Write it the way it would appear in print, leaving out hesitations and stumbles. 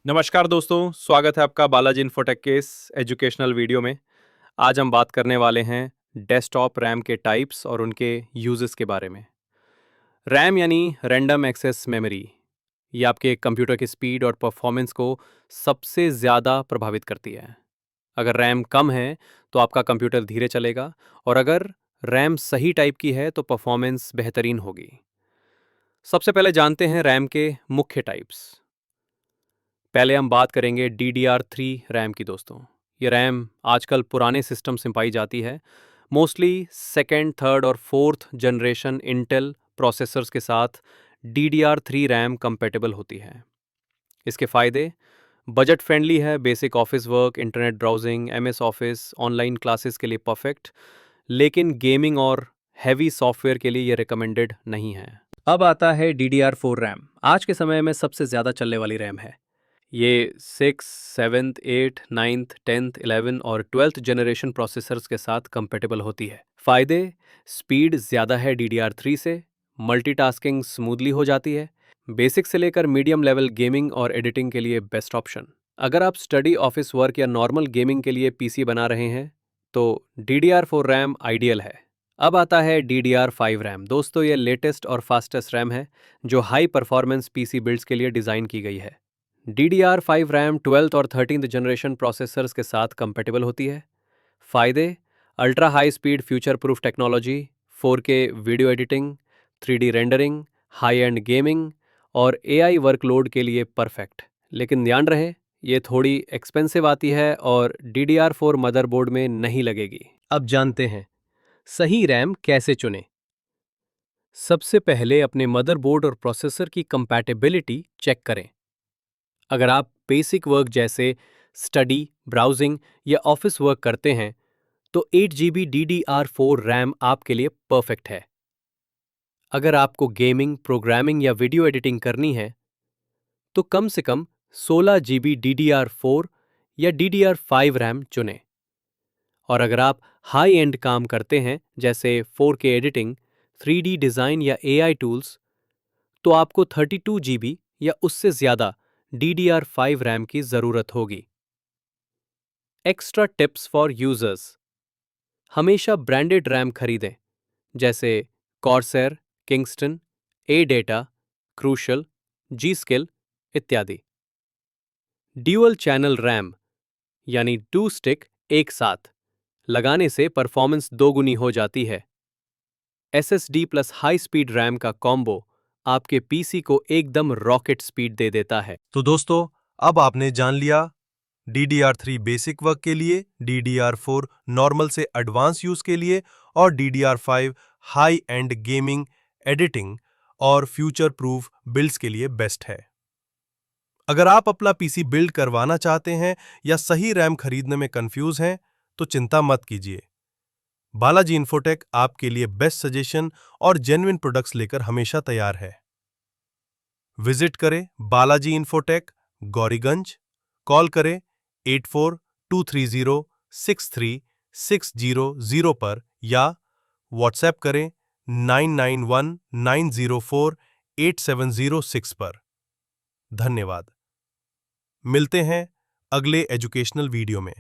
नमस्कार दोस्तों, स्वागत है आपका बालाजी इन्फोटेक के इस एजुकेशनल वीडियो में। आज हम बात करने वाले हैं डेस्कटॉप रैम के टाइप्स और उनके यूजेस के बारे में। रैम यानी रैंडम एक्सेस मेमोरी। ये आपके कंप्यूटर की स्पीड और परफॉर्मेंस को सबसे ज़्यादा प्रभावित करती है। अगर रैम कम है तो आपका कंप्यूटर धीरे चलेगा, और अगर रैम सही टाइप की है तो परफॉर्मेंस बेहतरीन होगी। सबसे पहले जानते हैं रैम के मुख्य टाइप्स। पहले हम बात करेंगे DDR3 रैम की दोस्तों। ये रैम आजकल पुराने सिस्टम से पाई जाती है। मोस्टली सेकेंड, थर्ड और फोर्थ जनरेशन इंटेल प्रोसेसर्स के साथ DDR3 रैम कंपेटेबल होती है। इसके फ़ायदे: बजट फ्रेंडली है, basic office work, internet browsing, MS office, online classes के लिए परफेक्ट। लेकिन गेमिंग और हैवी सॉफ्टवेयर के लिए ये रिकमेंडेड नहीं है। अब आता है DDR4 रैम। आज के समय में सबसे ज़्यादा चलने वाली रैम है। ये 6, 7, 8, 9, 10, 11 और 12th जनरेशन प्रोसेसर्स के साथ कंपेटेबल होती है। फ़ायदे: स्पीड ज़्यादा है DDR3 से, मल्टीटास्किंग स्मूथली हो जाती है, बेसिक से लेकर मीडियम लेवल गेमिंग और एडिटिंग के लिए बेस्ट ऑप्शन। अगर आप स्टडी, ऑफिस वर्क या नॉर्मल गेमिंग के लिए PC बना रहे हैं तो DDR4 रैम आइडियल है। अब आता है DDR5 रैम। दोस्तों, ये लेटेस्ट और फास्टेस्ट रैम है जो हाई परफॉर्मेंस PC बिल्ड्स के लिए डिज़ाइन की गई है। DDR5 रैम 12th और 13th जनरेशन प्रोसेसर्स के साथ कंपेटेबल होती है। फ़ायदे: ultra high speed future proof technology, 4K video editing, 3D rendering, high and gaming और AI वर्कलोड के लिए परफेक्ट। लेकिन ध्यान रहे, ये थोड़ी एक्सपेंसिव आती है और DDR4 मदरबोर्ड में नहीं लगेगी। अब जानते हैं सही रैम कैसे चुनें। सबसे पहले अपने मदरबोर्ड और प्रोसेसर की कंपैटिबिलिटी चेक करें। अगर आप बेसिक वर्क जैसे स्टडी, ब्राउजिंग या ऑफिस वर्क करते हैं तो 8 GB DDR4 रैम आपके लिए परफेक्ट है। अगर आपको गेमिंग, प्रोग्रामिंग या वीडियो एडिटिंग करनी है तो कम से कम 16 GB DDR4 या DDR5 रैम चुनें। और अगर आप हाई एंड काम करते हैं जैसे 4K एडिटिंग, 3D डिज़ाइन या AI टूल्स, तो आपको 32 GB या उससे ज़्यादा DDR5 रैम की ज़रूरत होगी। एक्स्ट्रा टिप्स फॉर यूजर्स: हमेशा ब्रांडेड रैम खरीदें जैसे कॉर्सैर, किंगस्टन, A-Data, क्रूशल, G-Skill इत्यादि। ड्यूअल चैनल रैम यानी 2 स्टिक एक साथ लगाने से परफॉर्मेंस दोगुनी हो जाती है। SSD plus high speed RAM का कॉम्बो आपके PC को एकदम रॉकेट स्पीड दे देता है। तो दोस्तों, अब आपने जान लिया DDR3 बेसिक वर्क के लिए, DDR4 नॉर्मल से एडवांस यूज के लिए और DDR5 high and gaming, editing और फ्यूचर प्रूफ बिल्ड्स के लिए बेस्ट है। अगर आप अपना PC बिल्ड करवाना चाहते हैं या सही रैम खरीदने में कंफ्यूज हैं, तो चिंता मत कीजिए। बालाजी इन्फोटेक आपके लिए बेस्ट सजेशन और जेन्युइन प्रोडक्ट्स लेकर हमेशा तैयार है। विजिट करें बालाजी इन्फोटेक, गौरीगंज। कॉल करें 8423063600 पर या व्हाट्सएप करें 9919048706 पर। धन्यवाद। मिलते हैं अगले एजुकेशनल वीडियो में।